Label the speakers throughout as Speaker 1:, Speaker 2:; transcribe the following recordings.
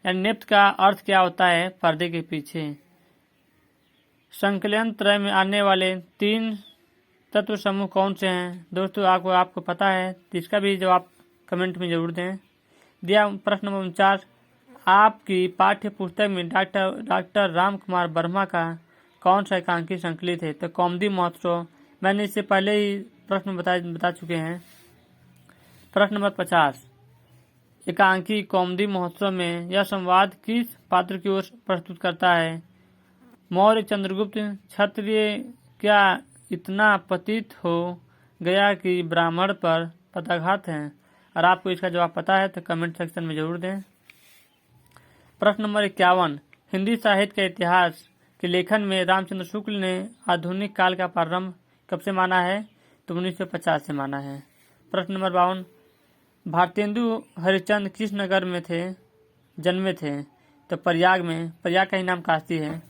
Speaker 1: यानी नेप्थ का अर्थ क्या होता है, पर्दे के पीछे। संकलन त्रय में आने वाले 3 तत्व समूह कौन से हैं दोस्तों, आपको पता है तो इसका भी जवाब कमेंट में जरूर दें। दिया प्रश्न नंबर 49, आपकी पाठ्य पुस्तक में डॉक्टर राम कुमार वर्मा का कौन सा एकांकी संकलित है, तो कौमुदी महोत्सव। मैंने इससे पहले ही प्रश्न बता चुके हैं। प्रश्न नंबर 50, एकांकी कौमुदी महोत्सव में यह संवाद किस पात्र की ओर प्रस्तुत करता है। मौर्य चंद्रगुप्त क्षत्रिय क्या इतना पतित हो गया कि ब्राह्मण पर पदाघात है। और आपको इसका जवाब पता है तो कमेंट सेक्शन में जरूर दें। प्रश्न नंबर 51, हिंदी साहित्य के इतिहास के लेखन में रामचंद्र शुक्ल ने आधुनिक काल का प्रारंभ कब से माना है, तो 1950 से माना है। प्रश्न नंबर 52, भारतेंदु हरिश्चंद्र किस नगर में जन्मे थे, तो प्रयाग में। प्रयाग का ही नाम काशी है,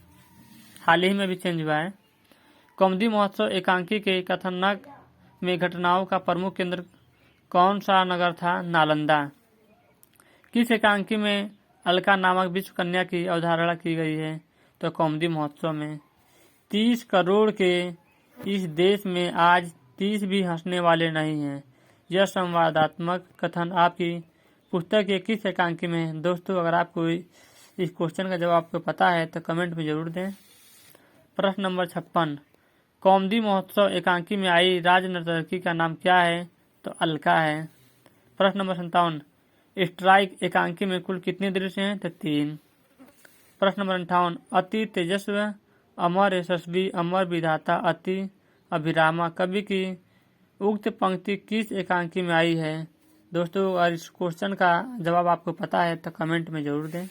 Speaker 1: हाल ही में भी चेंज हुआ है। कौमुदी महोत्सव एकांकी के कथानक में घटनाओं का प्रमुख केंद्र कौन सा नगर था, नालंदा। किस एकांकी में अलका नामक विश्व कन्या की अवधारणा की गई है, तो कौमुदी महोत्सव में। 30 करोड़ के इस देश में आज 30 भी हंसने वाले नहीं हैं, यह संवादात्मक कथन आपकी पुस्तक के किस एकांकी में है दोस्तों। अगर आपको इस क्वेश्चन का जवाब आपको पता है तो कमेंट में जरूर दें। प्रश्न नंबर 56, कौमुदी महोत्सव एकांकी में आई राज नर्तकी का नाम क्या है, तो अलका है। प्रश्न नंबर 57, स्ट्राइक एकांकी में कुल कितने दृश्य हैं, तो 3। प्रश्न नंबर 58, अति तेजस्वी अमर यशस्वी अमर विधाता अति अभिरामा कवि की उक्त पंक्ति किस एकांकी में आई है दोस्तों। और इस क्वेश्चन का जवाब आपको पता है तो कमेंट में जरूर दें।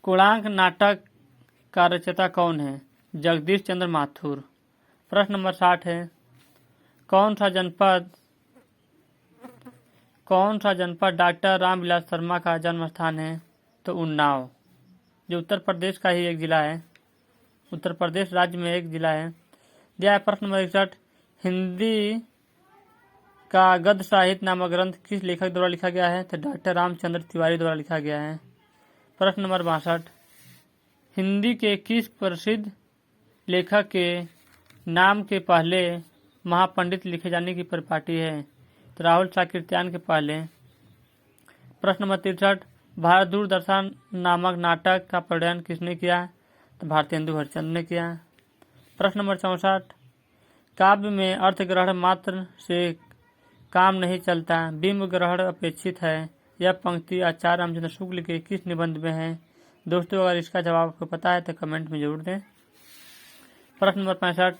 Speaker 1: कोणार्क नाटक का रचयिता कौन है, जगदीश चंद्र माथुर। प्रश्न नंबर 60 है, कौन सा जनपद डॉक्टर रामविलास शर्मा का जन्म स्थान है, तो उन्नाव, जो उत्तर प्रदेश का ही एक जिला है, उत्तर प्रदेश राज्य में एक जिला है। दिया है प्रश्न नंबर 61, हिंदी का गद्य साहित्य नामक ग्रंथ किस लेखक द्वारा लिखा गया है, तो डॉक्टर रामचंद्र तिवारी द्वारा लिखा गया है। प्रश्न नंबर 62, हिंदी के किस प्रसिद्ध लेखक के नाम के पहले महापंडित लिखे जाने की परिपाटी है, तो राहुल साकृत्यायन के पहले। प्रश्न नंबर 63, भारत दूरदर्शन नामक नाटक का प्रणयन किसने किया, तो भारतेंदु हरिश्चंद्र ने किया। प्रश्न नंबर 64, काव्य में अर्थ ग्रहण मात्र से काम नहीं चलता, बिंब ग्रहण अपेक्षित है, यह पंक्ति आचार्य रामचंद्र शुक्ल के किस निबंध में है दोस्तों। अगर इसका जवाब आपको पता है तो कमेंट में जरूर दें। प्रश्न नंबर 65,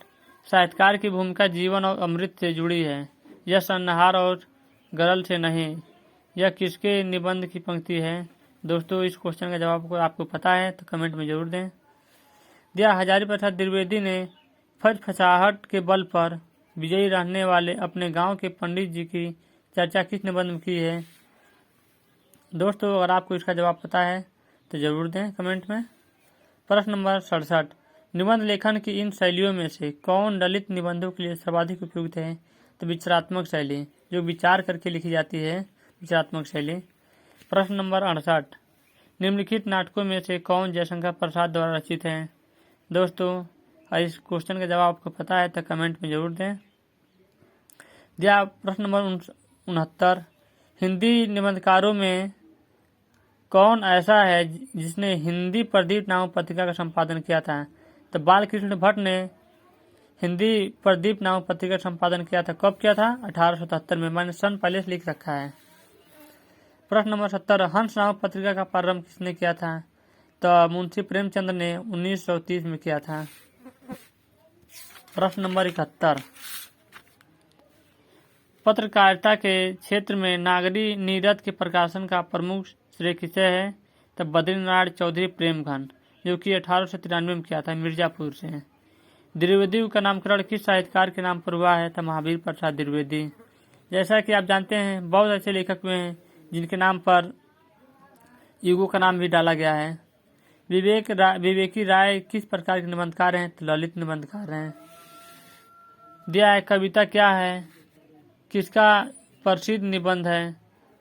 Speaker 1: साहित्यकार की भूमिका जीवन और अमृत से जुड़ी है, यह सन्नाहार और गरल से नहीं, यह किसके निबंध की पंक्ति है दोस्तों। इस क्वेश्चन का जवाब को आपको पता है तो कमेंट में जरूर दें। दिया हजारी प्रसाद द्विवेदी ने फचफचाहट के बल पर विजयी रहने वाले अपने गांव के पंडित जी की चर्चा किस निबंध में की है दोस्तों। अगर आपको इसका जवाब पता है तो जरूर दें कमेंट में। प्रश्न नंबर 67, निबंध लेखन की इन शैलियों में से कौन ललित निबंधों के लिए सर्वाधिक उपयुक्त है, तो विचारात्मक शैली, जो विचार करके लिखी जाती है, विचारात्मक शैली। प्रश्न नंबर 68, निम्नलिखित नाटकों में से कौन जयशंकर प्रसाद द्वारा रचित है दोस्तों। इस क्वेश्चन का जवाब आपको पता है तो कमेंट में जरूर दें। दिया प्रश्न नंबर 69, हिंदी निबंधकारों में कौन ऐसा है जिसने हिंदी प्रदीप नामक पत्रिका का संपादन किया था, तो बालकृष्ण भट्ट ने हिंदी प्रदीप नामक पत्रिका का संपादन किया था। कब किया था, 1877 में। मैंने सन पहले से लिख रखा है। प्रश्न नंबर 70, हंस नामक पत्रिका का प्रारंभ किसने किया था, तो मुंशी प्रेमचंद ने 1930 में किया था। प्रश्न नंबर 71, पत्रकारिता के क्षेत्र में नागरी नीरद के प्रकाशन का प्रमुख श्रेय किसे है, तो बद्रीनारायण चौधरी प्रेमघन, जो कि 1893 में किया था, मिर्जापुर से। द्विवेदी का नामकरण किस साहित्यकार के नाम पर हुआ है, तो महावीर प्रसाद द्विवेदी। जैसा कि आप जानते हैं बहुत ऐसे लेखक हुए हैं जिनके नाम पर युगों का नाम भी डाला गया है। विवेकी राय किस प्रकार के निबंधकार हैं, तो ललित निबंधकार हैं। दिया है कविता क्या है, किसका प्रसिद्ध निबंध है?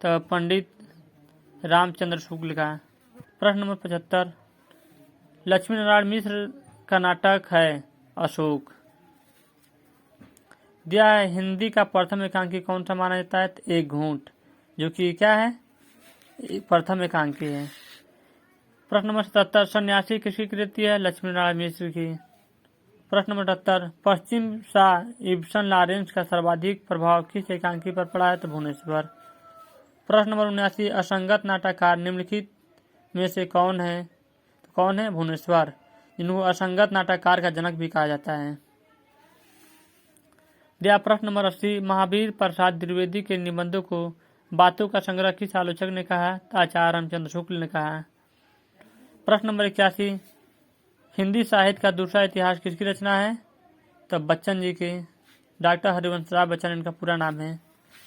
Speaker 1: तो पंडित रामचंद्र शुक्ल का। प्रश्न नंबर 75, लक्ष्मी नारायण मिश्र का नाटक है अशोक। दिया है हिंदी का प्रथम एकांकी कौन सा माना जाता है? तो एक घूंट, जो कि क्या है? प्रथम एकांकी है। प्रश्न नंबर 77, सन्यासी किसकी कृति है? लक्ष्मी नारायण मिश्र की। प्रश्न नंबर 78, पश्चिम शाह इब्सन लॉरेंस का सर्वाधिक प्रभाव किस एकांकी पर पड़ा है? तो भुवनेश्वर। प्रश्न नंबर 79, असंगत नाटककार निम्नलिखित में से कौन है? तो कौन है? भुवनेश्वर, जिनको असंगत नाटककार का जनक भी कहा जाता है। दिया प्रश्न नंबर 80, महावीर प्रसाद द्विवेदी के निबंधों को बातों का संग्रह किस आलोचक ने कहा? तो आचार्य रामचंद्र शुक्ल ने कहा। प्रश्न नंबर 81, हिंदी साहित्य का दूसरा इतिहास किसकी रचना है? तो बच्चन जी की। डॉक्टर हरिवंश राय बच्चन इनका पूरा नाम है।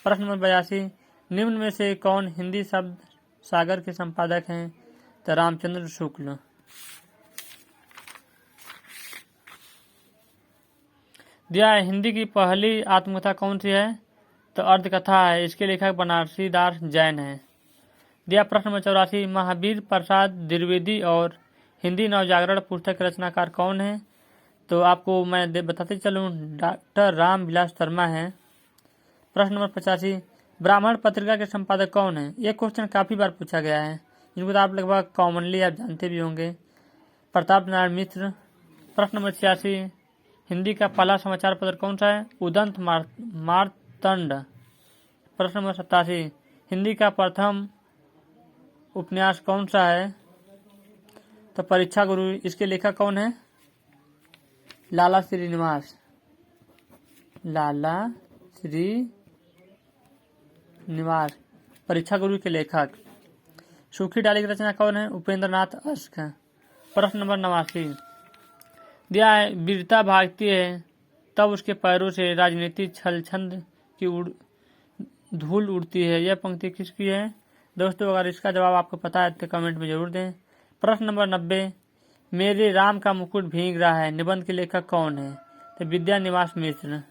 Speaker 1: प्रश्न नंबर 82, निम्न में से कौन हिंदी शब्द सागर के संपादक हैं? तो रामचंद्र शुक्ल। दिया है हिंदी की पहली आत्मकथा कौन सी है? तो अर्धकथा है, इसके लेखक बनारसी दास जैन है। दिया प्रश्न नंबर 84, महावीर प्रसाद द्विवेदी और हिंदी नवजागरण पुस्तक के रचनाकार कौन है? तो आपको मैं बताते चलूँ, डॉक्टर रामविलास शर्मा है। प्रश्न नंबर 85, ब्राह्मण पत्रिका के संपादक कौन है? ये क्वेश्चन काफी बार पूछा गया है, इनको तो आप लगभग कॉमनली आप जानते भी होंगे, प्रताप नारायण मिश्र। प्रश्न नंबर 86, हिंदी का पहला समाचार पत्र कौन सा है? उदंत मार्तंड। प्रश्न नंबर 87, हिंदी का प्रथम उपन्यास कौन सा है? तो परीक्षा गुरु, इसके लेखक कौन है? लाला श्रीनिवास। लाला श्रीनिवास परीक्षा गुरु के लेखक। सूखी डाली की रचना कौन है? उपेंद्र नाथ अश्क। प्रश्न नंबर 89, दिया है वीरता भागती है तब उसके पैरों से राजनीतिक छल छंद की धूल उड़ती है, यह पंक्ति किसकी है? दोस्तों अगर इसका जवाब आपको पता है तो कमेंट में जरूर दें। प्रश्न नंबर 90, मेरे राम का मुकुट भीग रहा है निबंध के लेखक कौन है? तो विद्यानिवास मिश्र।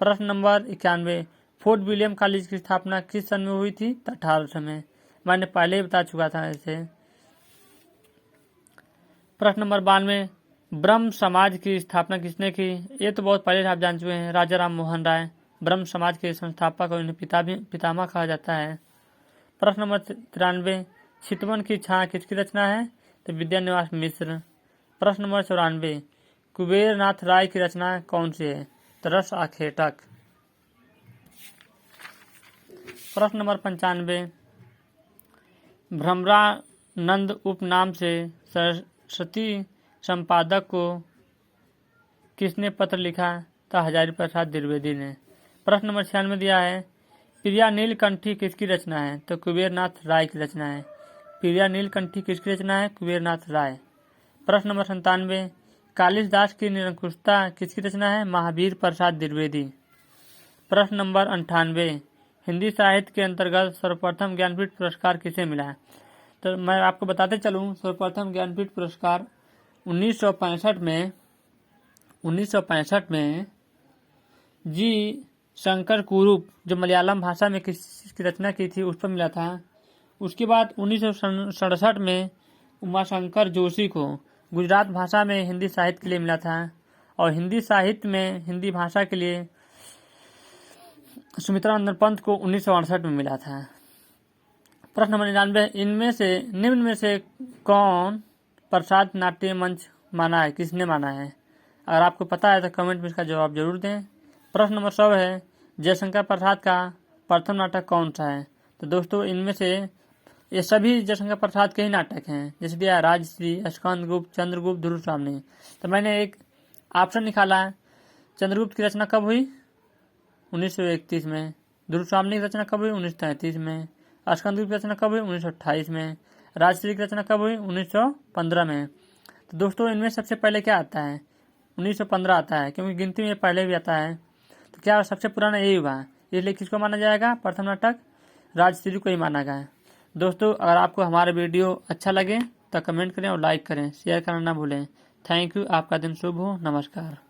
Speaker 1: प्रश्न नंबर 91, फोर्ट विलियम कॉलेज की स्थापना किस सन में हुई थी? तो 1800 में। मैंने पहले ही बता चुका था इसे। प्रश्न नंबर 92, ब्रह्म समाज की स्थापना किसने की? ये तो बहुत पहले आप जान चुके हैं, राजा राम मोहन राय ब्रह्म समाज के संस्थापक और इन्हें पितामह कहा जाता है। प्रश्न नंबर 93, चितवन की छाया किसकी रचना है? तो विद्यानिवास मिश्र। प्रश्न नंबर 94, कुबेर नाथ राय की रचना कौन सी है? तो रस आखेटक। प्रश्न नंबर 95, भ्रमरानंद उपनाम से सरस्वती संपादक को किसने पत्र लिखा? तो हजारी प्रसाद द्विवेदी ने। प्रश्न नंबर 96 दिया है प्रिया नीलकंठी किसकी रचना है? तो कुबेर नाथ राय की रचना है। प्रिया नीलकंठी किसकी रचना है? कुबेर नाथ राय। प्रश्न नंबर 97, कालिदास की निरंकुशता किसकी रचना है? महावीर प्रसाद द्विवेदी। प्रश्न नंबर 98, हिंदी साहित्य के अंतर्गत सर्वप्रथम ज्ञानपीठ पुरस्कार किसे मिला है? तो मैं आपको बताते चलूँ, सर्वप्रथम ज्ञानपीठ पुरस्कार 1965 में जी शंकर कुरूप, जो मलयालम भाषा में किसकी रचना की थी, उस पर मिला था। उसके बाद 1967 में उमाशंकर जोशी को गुजरात भाषा में हिंदी साहित्य के लिए मिला था, और हिंदी साहित्य में हिंदी भाषा के लिए सुमित्रा नंदन पंत को 1968 में मिला था। प्रश्न नंबर 99, निम्न में से कौन प्रसाद नाट्य मंच माना है? किसने माना है? अगर आपको पता है तो कमेंट में इसका जवाब जरूर दें। प्रश्न नंबर 100 है, जयशंकर प्रसाद का प्रथम नाटक कौन सा है? तो दोस्तों इनमें से ये सभी जयशंकर प्रसाद के ही नाटक हैं, जैसे दिया राजश्री, स्कंदगुप्त, चंद्रगुप्त, ध्रुव स्वामी। तो मैंने एक ऑप्शन निकाला है, चंद्रगुप्त की रचना कब हुई? 1931 में। ध्रुव स्वामी की रचना कब हुई? 1933 में। स्कंदगुप्त की रचना कब हुई? 1928 में। राजश्री की रचना कब हुई? 1915 में। तो दोस्तों इनमें सबसे पहले क्या आता है? 1915 आता है, क्योंकि गिनती में पहले भी आता है। तो क्या सबसे पुराना यही हुआ, इसलिए किसको माना जाएगा? प्रथम नाटक राजश्री को ही माना गया। दोस्तों अगर आपको हमारा वीडियो अच्छा लगे तो कमेंट करें और लाइक करें, शेयर करना ना भूलें। Thank you. आपका दिन शुभ हो। नमस्कार।